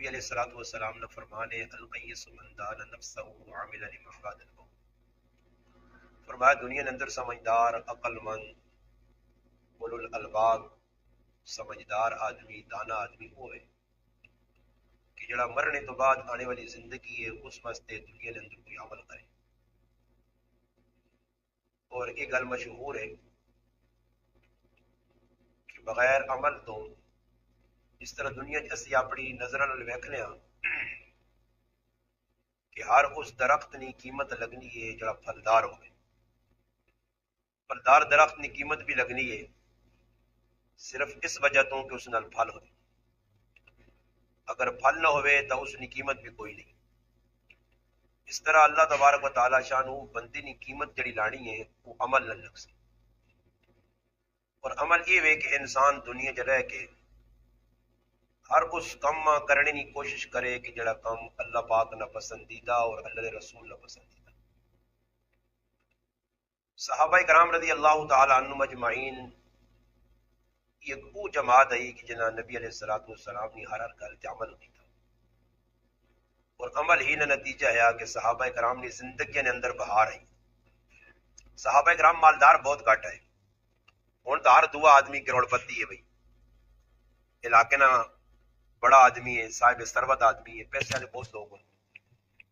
نبی علیہ الصلوۃ والسلام نے فرمانے القیس من دان نفسه وعمل لما بعد الموت، فرمایا دنیا کے اندر سمجھدار، عقل مند، اولو الالباب، سمجھدار آدمی، دانا آدمی وہ ہے کہ جڑا مرنے تو بعد آنے والی زندگی ہے اس واسطے دنیا کے اندر کوئی عمل کرے۔ اور یہ گل مشہور ہے کہ بغیر عمل تو اس طرح دنیا اسی اپنی نظر نال ویکھنے ہاں کہ ہر اس درخت کی قیمت لگنی ہے جڑا پھلدار ہوئے، پھلدار درخت کی قیمت بھی لگنی ہے صرف اس وجہ تو کہ اس نال پھل ہوئے، اگر پھل نہ ہوئے تو اس کی قیمت بھی کوئی نہیں۔ اس طرح اللہ تبارک و تعالی شانو بندے کی قیمت جڑی لانی ہے وہ عمل نہ لگ سی، اور عمل یہ ہے کہ انسان دنیا چ رہ کے ہر اس کم کرنے کی کوشش کرے کہ جڑا کم اللہ پاک نہ پسندیدہ اور اللہ کے رسول نہ پسندیدہ۔ صحابہ کرام رضی اللہ تعالی عنہم اجمعین یہ وہ جماعت ہے کہ جنہاں نبی علیہ الصلوۃ والسلام نے ہر گل تے عمل ہوتا، اور عمل ہی نہ نتیجہ ہے کہ صحابہ کرام کی زندگی نے اندر بہار آئی۔ صحابہ کرام مالدار بہت گھٹ ہے، ہن تو ہر دعا آدمی کروڑ پتی ہے بھائی، علاقے نہ بڑا آدمی ہے، صاحب ثروت آدمی ہے، پیسے والے بہت لوگ ہیں،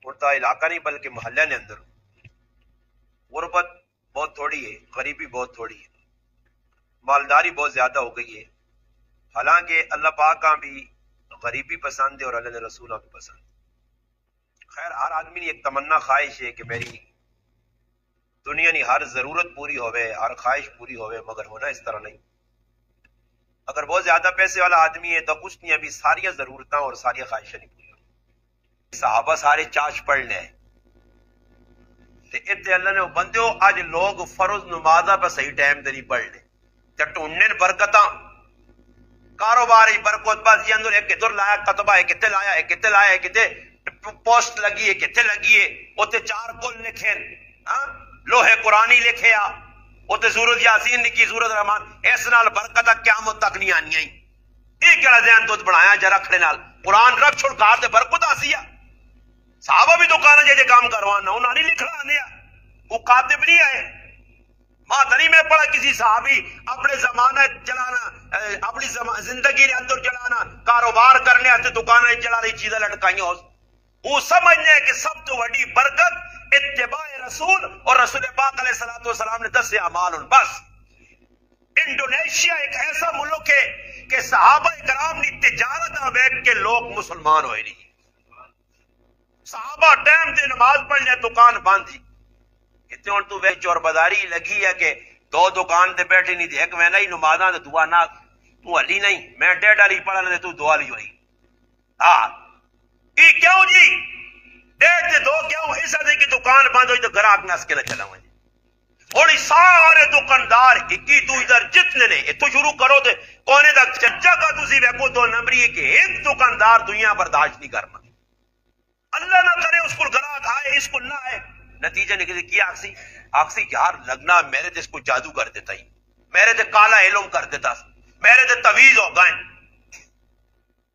ہن تو علاقہ نہیں بلکہ محلے نے اندر غربت بہت تھوڑی ہے، غریبی بہت تھوڑی ہے، مالداری بہت زیادہ ہو گئی ہے۔ حالانکہ اللہ پاک کا بھی غریبی پسند ہے اور اللہ کے رسول بھی پسند ہے۔ خیر ہر آدمی کی ایک تمنا خواہش ہے کہ میری دنیا کی ہر ضرورت پوری ہوئے، ہر خواہش پوری ہوئے، مگر ہونا اس طرح نہیں۔ اگر بہت زیادہ پیسے والا آدمی ہے تو اس نے ابھی ساری ضرورتیں اور ساری خواہشیں نہیں پوری ہوئی۔ صحابہ سارے چاش پڑھ لے تے اتنے اللہ نے بندے اج لوگ فرض نمازاں پہ صحیح ٹائم تے نہیں پڑھ لے تے ٹونڈن برکتاں کاروبار برکت بس یہ اندر ایک ادھر لایا کتبہ ہے کتے لایا ہے کتے لایا ہے کتے پوسٹ لگی ہے کتے لگی ہے اوتے چار کل لکھے لوہے قرآنی لکھے آ اوتے سورۃ یاسین لکھی سورۃ رحمان، اس نال برکتاں قیامت تک نہیں آنیاں۔ یہ کہڑا ذہن تو بنایا جا رکھنے نال قرآن رکھ چھڑکا تے برکت آسی آ۔ صحابہ بھی دکانیں جے کام کروانا انہاں نہیں لکھنا آنے آ، وہ کاتب نہیں آئے۔ ماتنی میں پڑھا کسی صحابی اپنے زمانہ چلانا، اپنی زندگی کے اندر چلانا، کاروبار کرنے آتے دکانیں چلا رہی چیزیں لٹکائیں ہو، وہ سمجھنے کہ سب تو بڑی برکت اتباع رسول اور رسول پاک علیہ الصلوۃ والسلام نے 10 اعمال بس۔ انڈونیشیا ایک ایسا ملک ہے کہ صحابہ کرام کی تجارت بیٹھ کے لوگ مسلمان ہوئے نہیں۔ صحابہ ٹائم تے نماز پڑھنے دکان باندھی کتنے ہوں تو چور بازاری لگی ہے کہ دو دکان تے بیٹھے نہیں دیکھ میں نہیں نمازاں تے دعا نہ تو علی نہیں میں ڈیڑھ والی پڑھنے تو دعا لی ہوئی۔ ہاں یہ کیوں جی ڈیڑھ تے دو کیوں اس طرح کی دکان بند ہوئی تو گراہک نس کے نہ چلا ہوا جی اور سارے دکاندار اکی تو ادھر جتنے نے اتو شروع کرو تے کونے تک چچا کا تسی ویکھو دو نمبری ہے کہ ایک دکاندار دنیا برداشت نہیں کرنا، اللہ نہ کرے اس کو گراہک آئے اس کو نہ آئے، نتیجہ نکلے کی آخسی یار لگنا میرے تے اس کو جادو کر دیتا ہی، میرے تے کالا علم کر دیتا، میرے تے تویز ہو گئے۔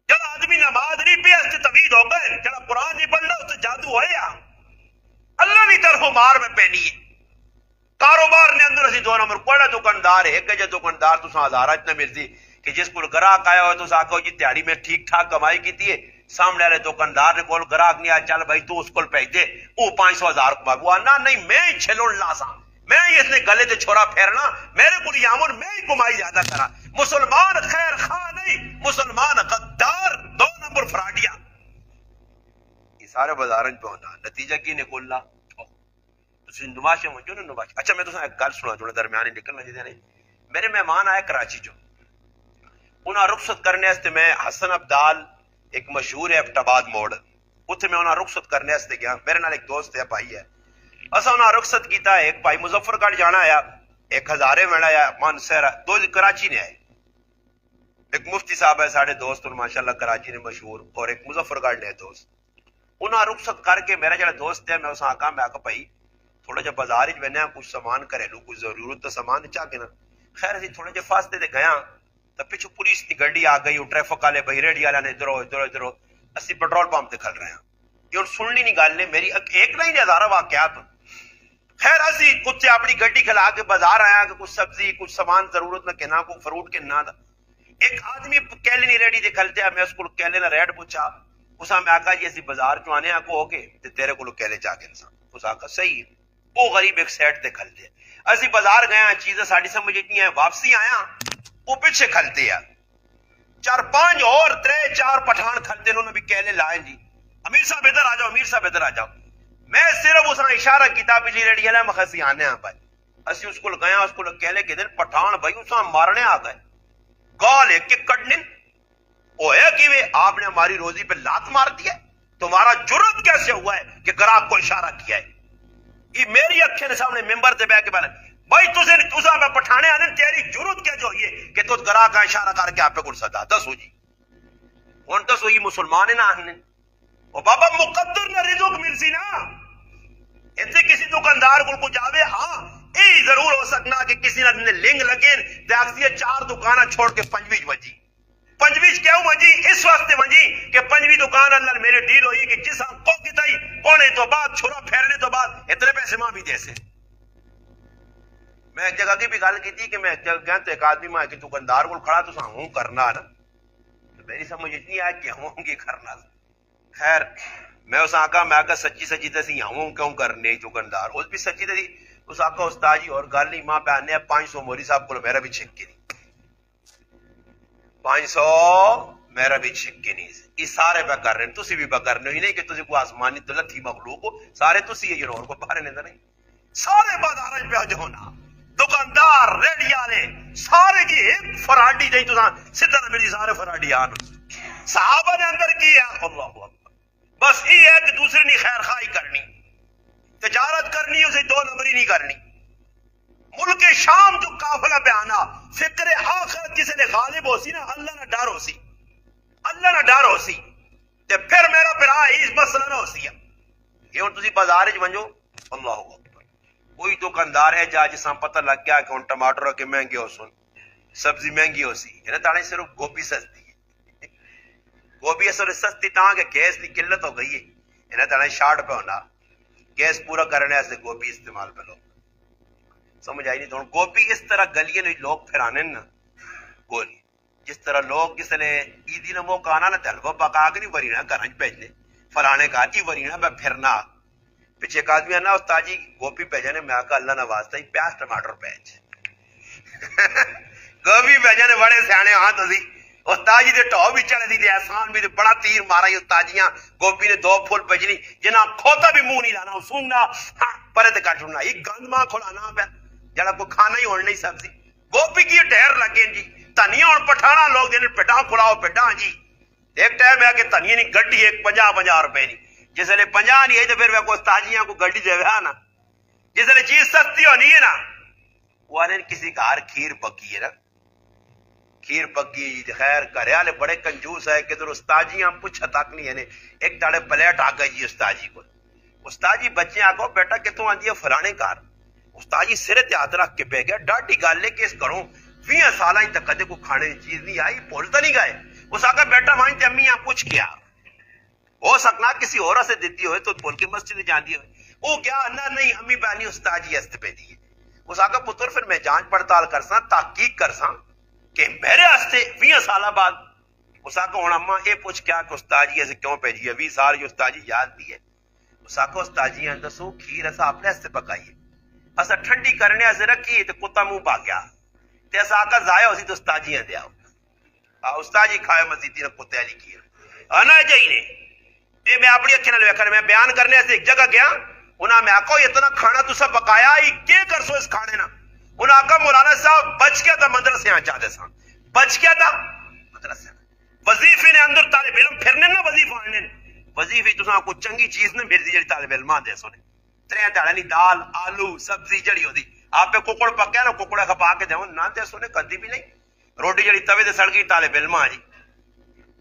جب آدمی نماز نہیں پہ اس تے تویز ہو گئے، جب قرآن نہیں پڑھنا اس تے جادو ہویا، اللہ نہیں طرف مار میں پہنی ہے۔ کاروبار نے اندر اسی دو نمبر کوڑا دکاندار ہے ایک جے دکاندار تو ہزارہ اتنا ملتی کہ جس کو گراہک آیا ہوئے تو آکھو جی تیاری میں ٹھیک ٹھاک کمائی کی ہے، سامنے والے دکاندار نے کول گراہک نہیں آیا چل بھائی تو اس کو بھیج دے وہ 500,000 کما وہ آنا نہیں میں ہی چھلون لاسا میں ہی اس نے گلے تے چھوڑا پھیرنا میرے کو یامن میں ہی کمائی زیادہ کرا۔ مسلمان خیر خواہ نہیں، مسلمان غدار، 2 نمبر فراڈیا۔ یہ سارے بازارن پہ ہونا نتیجہ کی نکلنا نماشے میں جو نا نماش۔ اچھا میں تو ایک گل سنا جو درمیان نکلنا چاہیے۔ میرے مہمان آئے کراچی جو انہاں رخصت کرنے واسطے میں حسن عبدال ایک مشہور ہے ابٹاباد موڑ اتنے میں انہاں رخصت کرنے واسطے گیا، میرے نال ایک دوست ہے بھائی ہے اسا انہاں رخصت کیتا ہے، ایک بھائی مظفر گڑھ جانا آیا، ایک ہزارے میں آیا مانسہرہ، دو کراچی نے آئے، ایک مفتی صاحب ہے ساڑھے دوست اور ماشاءاللہ کراچی نے مشہور، اور ایک مظفر گڑھ نے دوست۔ انہاں رخصت کر کے میرا جڑا دوست ہے میں اسا آکا میں آکا بھائی تھوڑا جا بازار وچ وینے کچھ سامان گھریلو کچھ ضرورت تو سامان چاہ کے نا، خیر اسی تھوڑے جے فاصلے تے گیا تو پچھو پولیس کی گڈی آ گئی، ٹریفک والے بھائی ریڈی والے نے ادھرو اسی پیٹرول پمپ تے کھل رہے ہیں یہ ہن سننی نہیں گل نے میری ایک نہیں ہزارہ واقعات خیر اسی کچھ اپنی گڈی کھلا کے بازار آیا کہ کچھ سبزی کچھ سامان ضرورت نہ کہنا کو فروٹ کے نہ دا ایک آدمی کیلے نہیں ریڈی دے کھلتے میں اس کو کیلے نہ ریٹ پوچھا اسا میں آکھا جی اسی بازار چ آنے کو ہو کے تے تیرے کو کیلے چا کے نسا اس آکھا صحیح وہ غریب ایک سائڈ تے کھلتے اسی بازار گیا چیزیں ساڈی سمجھ نہیں ہے واپسی آیا وہ پیچھے کھلتے ہیں 4-5 اور 3-4 پٹھان کھلتے انہوں نے بھی کیلے لائے جی امیر صاحب ادھر آ جاؤ امیر صاحب ادھر آ جاؤ میں صرف اس نے اشارہ کیتا بجلی ریڈی ہے مخسی آنے آ بھائی اسی اس کو گیا اس کو کہلے کہ دن پٹھان بھائی اس مارنے آ گئے گال ایک کے کٹنے ہویا کہ آپ نے ہماری روزی پہ لات مار دیا تمہارا جرت کیسے ہوا ہے کہ گراہک کو اشارہ کیا ہے یہ میری اکھیں نے سامنے ممبر تے بیٹھ کے بارے بھائی تسا میں پٹھانے آنے تیری جرت کیا جو یہ کہ تو گراہک کا اشارہ کر کے آپ پہ کل صدا دسو جی ہن دسو یہ مسلمان ہے نہ آنے او بابا مقدر نہ رزق ملسی نا ایتھے کسی دکاندار کو جاوے ہاں یہ ضرور ہو سکنا کہ کسی نے لنگ لگے تے آکھسی 4 دکاناں چھوڑ کے 5ویں وجی 5ویں کیوں وجی اس واسطے وجی کہ 5ویں دکان اللہ میرے ڈیل ہوئی کہ جس کو کتائی پونے تو بعد چھرا پھیرنے تو بعد اتنے پیسے ماں بھی دے سے میں ایک جگہ کی بھی گل کی تھی کہ میں گیا تو ایک آدمی میں کہ دکاندار کو کھڑا تو سا ہوں کرنا نا تو میری سمجھ اتنی آئی کہ ہوں گی کرنا خیر میں اس آقا میں آقا سچی سچی تسی ہوں کیوں کرنے دکاندار اس بھی سچی تھی اس آقا استاد جی اور گل نہیں ماں پہ آنے 500 موری صاحب کو میرا بھی چھک کے نہیں 500 میرا بھی چھک کے نہیں یہ سارے پہ کر رہے ہیں تسی بھی پہ کر رہے ہی نہیں کہ تسی کو آسمانی دلت ہی مخلوق ہو سارے تسی یہ جنہوں کو باہر نہیں نہیں سارے بازار پہ جو ہونا دکاندار ریڈی والے سارے کی ایک فراڈی جائی تو سدھا میری سارے فراڈی آن صحابہ نے اندر کیا اللہ اکبر بس یہ ہے کہ دوسرے نے خیر خواہی کرنی تجارت کرنی اسے 2 نمبری نہیں کرنی ملک شام جو قافلہ پہ آنا فکر آخرت کسی نے غالب ہو سی نا اللہ نہ ڈر ہو سی اللہ نہ ڈر ہو سی تے پھر میرا پھر اس مسئلہ نہ ہو سی یہ ہوں تسی بازار چ ونجو اللہ اکبر کوئی دکاندار ہے جا جسا پتہ لگ گیا کہ ہوں ٹماٹر کے مہنگے ہو سن سبزی مہنگی ہو سی انہیں تانے صرف گوبھی سستی ہے گوبھی اصل سستی تاں کہ گیس کی قلت ہو گئی ہے انہیں تانے 60 پہ ہونا گیس پورا کرنے سے گوبھی استعمال پہ لو سمجھ آئی نہیں تو گوبھی اس طرح گلیے نہیں لوگ پھرانے نا گولی جس طرح لوگ کسی نے عیدی نے موقع آنا نا تلو پکا کے نہیں ورینا گھر بھیجنے فلانے کا کی ورینا میں پھرنا پیچھے ایک آدمی آنا استاد جی گوبھی بھیجنے میں آقا اللہ نہ واسطہ ہی پیاز ٹماٹر بھیج گوبھی بھیجنے بڑے سیانے ہاں تو استاد جی دے ٹو بھی چڑھ دی احسان بھی بڑا تیر مارا ہی استاد جیاں گوبھی نے 2 پھول بھیجنی جنا کھوتا بھی منہ نہیں لانا سونگنا پرے تے کٹ چھڑنا یہ گند ماں کھلانا پیا جڑا کو کھانا ہی ہونے نہیں سبزی گوبھی کی ڈھیر لگے جی دھنیا اور پٹھانا لوگ دین پٹا کھلاؤ پٹا جی ایک ٹائم ہے کہ دھنیا نہیں گڈی ایک 50 روپے نہیں جس نے 50 نہیں ہے تو پھر وہ کو استاجیاں کو گڈی دے نا جس نے چیز سستی ہونی ہے نا وہ آنے کسی گھر کھیر پکی ہے نا کھیر پکی خیر گھر والے بڑے کنجوس ہے کہ استاجیاں پوچھا تک نہیں ہے ایک داڑے پلیٹ آ گئی جی استاد جی کو استاد جی بچے آگو بیٹا کتوں آندی ہے فلانے گھر استاد جی سرے تے ہاتھ رکھ کے بہ گیا ڈاڈی گل ہے کہ اس گھروں 20 سال تک کدے کو کھانے کی چیز نہیں آئی بولتا نہیں گئے اس آگا بیٹا وہاں تے امی پوچھ کیا ہو سکنا کسی اور سے دیتی ہوئے تو بول کے مسجد جاندی ہوئے وہ کیا نہ نہیں امی بہنی استاد جی است پہ دی اس آگا پتر پھر میں جانچ پڑتال کرساں تحقیق کرساں کہ میرے واسطے 20 سال بعد اس آگا ہوں اما یہ پوچھ کیا کہ استاد جی ایسے کیوں بھیجی ہے 20 سال جو استاد جی یاد دی ہے اس آگا استاد جی دسو کھیر ایسا اپنے سے پکائیے ایسا ٹھنڈی کرنے سے رکھی تو کتا منہ پا گیا تے ایسا آقا ضائع ہو سی تو استاد جی دیا استاد جی کھائے مزید نے کتے والی کھیر آنا چاہیے یہ میں اپنی اکھیں نال ویکھن میں بیان کرنے سے ایک جگہ گیا انہاں میں آکو اتنا کھانا تسا پکایا ہی کیا کرسو اس کھانے نا انہاں آکا مولانا صاحب بچ گیا تھا مدرسے آ چاہتے سا بچ گیا تھا مدرسے وظیفے نے اندر طالب علم پھرنے نا وظیفہ آنے وظیفے تسا کو چنگی چیز نہ ملتی جڑی طالب علم دے سونے 3 دہاڑے نہیں دال آلو سبزی جڑی ہوتی آپ پہ ککڑ پکیا نا ککڑا کھپا کے دے نہ دے سونے کدی بھی نہیں روٹی جڑی توے تے سڑ گئی طالب علم جی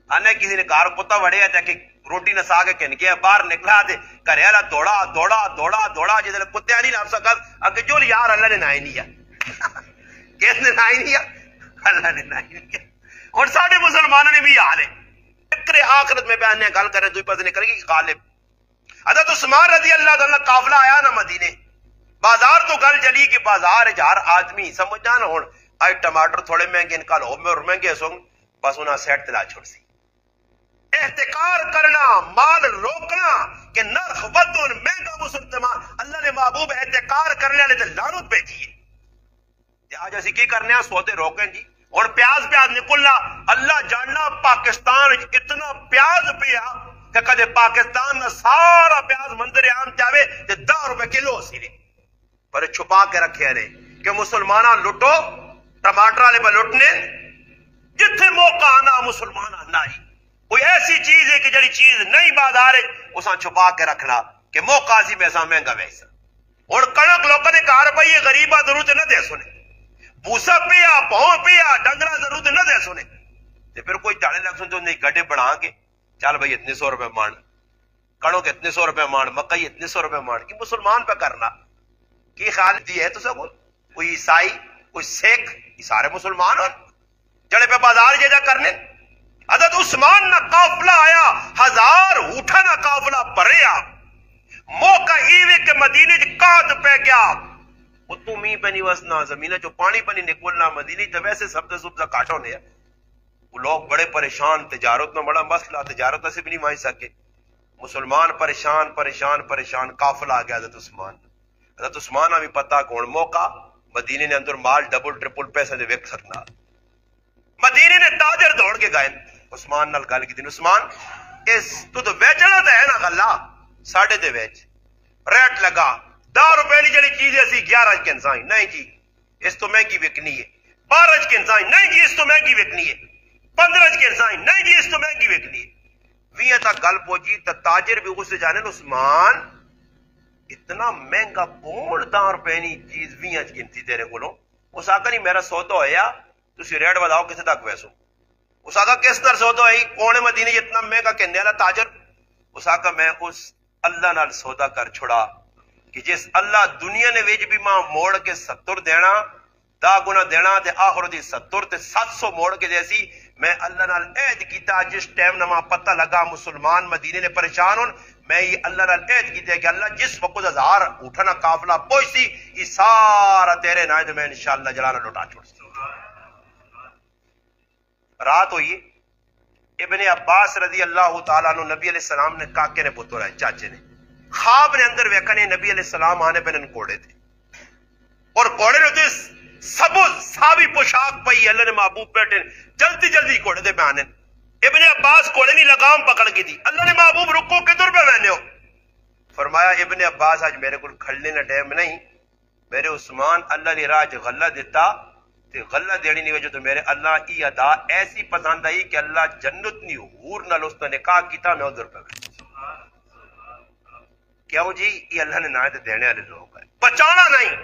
آنے کسی نے کار کتا وڑیا تے کہ روٹی نسا کے کن کے باہر نکلا تے گھر والا دوڑا دوڑا دوڑا دوڑا جس نے کتے نہیں لب سکا اگے جو یار اللہ نے نہ ہی نہیں کس نے نہ ہی نہیں اللہ نے نہ ہی نہیں اور سارے مسلمانوں نے بھی حال ہے فکر آخرت میں بیان گل کرے تو پتہ نکلے گی غالب حضرت عثمان رضی اللہ تعالیٰ قافلہ آیا نا مدینے بازار تو گل چلی کہ بازار ہزار آدمی سمجھ جانا ہوں آج ٹماٹر تھوڑے مہنگے ان کال ہو میں اور مہنگے سوں بس انہاں سیٹ تلا چھوڑ سی احتکار کرنا مال روکنا کہ نرخ ودن مہنگا مسلمان اللہ نے محبوب احتکار کرنے والے تے لعنت بھیجی ہے آج اسی کی کرنے ہیں سودے روکیں جی اور پیاز نکلنا اللہ جاننا پاکستان اتنا پیاز پیا کہ کدے پاکستان نہ سارا پیاز منظر عام چاہے تے 10 روپے کلو سی نے پر چھپا کے رکھے رہے کہ مسلمانہ لٹو ٹماٹر والے پہ لٹنے جتھے موقع آنا مسلمان آنا ہی کوئی ایسی چیز ہے کہ جڑی چیز نہیں بازار ہے اساں چھپا کے رکھنا کہ موقع سی پیسہ مہنگا ویسا اور کڑک لوگوں نے کہا روپیے غریبہ ضرورت نہ دے سنے بوسا پیا پاؤں پیا ڈنگرا ضرورت نہ دے سنے تے پھر کوئی چاڑے لگ سن تو نہیں گڈے بنا کے چل بھائی اتنے 100 روپے مان کڑوں کے اتنے 100 روپے مان مکئی اتنے 100 روپے مان کی مسلمان پہ کرنا کی خیال دی ہے تو سب کوئی عیسائی کوئی سکھ یہ سارے مسلمان ہو جڑے پہ بازار جا کرنے حضرت عثمان نہ قافلہ آیا 1000 اٹھا نہ قافلہ پریا موقع ایوے کہ مدینے قاد پہ گیا وہ تو می پہ نہیں وسنا زمینہ جو پانی پہ نہیں نکلنا مدینے تو ویسے سبزہ کاٹو نے وہ لوگ بڑے پریشان تجارت میں بڑا مسئلہ تجارت سے بھی نہیں مانگ سکے مسلمان پریشان قافلہ آ گیا حضرت عثمان بھی پتہ کون موقع مدینے نے اندر مال ڈبل ٹرپل پیسے دے ویک سکنا مدینے نے تاجر دوڑ کے گئے عثمان نال گل کی عثمان اس تو ویچنا تو ہے نا گلا ساڑھے دے ویچ ریٹ لگا 10 روپے لی جڑی چیز ہے 11 کے انسان نہیں جی اس تو مہنگی وکنی ہے 12 کے انسان نہیں جی اس تو مہنگی وکنی ہے 15 کے انسان نہیں جی اس تو مہنگی وکنی ہے 20 تک گل پہنچی تو تاجر بھی اس سے جانے عثمان اتنا مہنگا کون 10 روپے نی چیز 20 گنتی تیرے کو اس آقا نہیں میرا سودا ہویا تسی ریٹ بتاؤ کسے تک ویسو اس آقا کس طرح سودا ہوئی کون مدینے اتنا مہنگا کہنے والا تاجر اس آقا میں اس اللہ نال سودا کر چھڑا کہ جس اللہ دنیا نے ویج بھی ماں موڑ کے 70 دینا 10 گنا دینا تے آخر دی 70 تے 700 موڑ کے جیسی میں اللہ نال عہد کیتا جس ٹائم نہ پتہ لگا مسلمان مدینے نے پریشان ہون میں یہ اللہ نال عہد کیتا کہ اللہ جس وقت 1000 اٹھنا قافلہ پہنچی یہ سارا تیرے نائد میں انشاءاللہ جلانا لوٹا چھوڑ سی رات ہوئی ابن عباس رضی اللہ تعالیٰ عنہ نبی علیہ السلام نے کاکے نے پتر ہے چاچے نے خواب نے اندر ویکھنے نبی علیہ السلام آنے پہ ان کوڑے تھے اور کوڑے نے تو سبز سابی پوشاک پئی اللہ نے محبوب بیٹھے جلدی جلدی کوڑے دے پہ آنے ابن عباس کوڑے نہیں لگام پکڑ کی تھی اللہ نے محبوب رکو کدھر پہ بہنے ہو فرمایا ابن عباس آج میرے کو کھڑنے نہ ٹائم نہیں میرے عثمان اللہ نے راج غلہ دیتا تے غلہ دینی نہیں وجہ تو میرے اللہ کی ادا ایسی پسند آئی کہ اللہ جنت نہیں حور نہ لوستا نکاح کیتا میں ادھر پہ کیا ہو جی یہ اللہ نے نایت دینے والے لوگ ہیں بچانا نہیں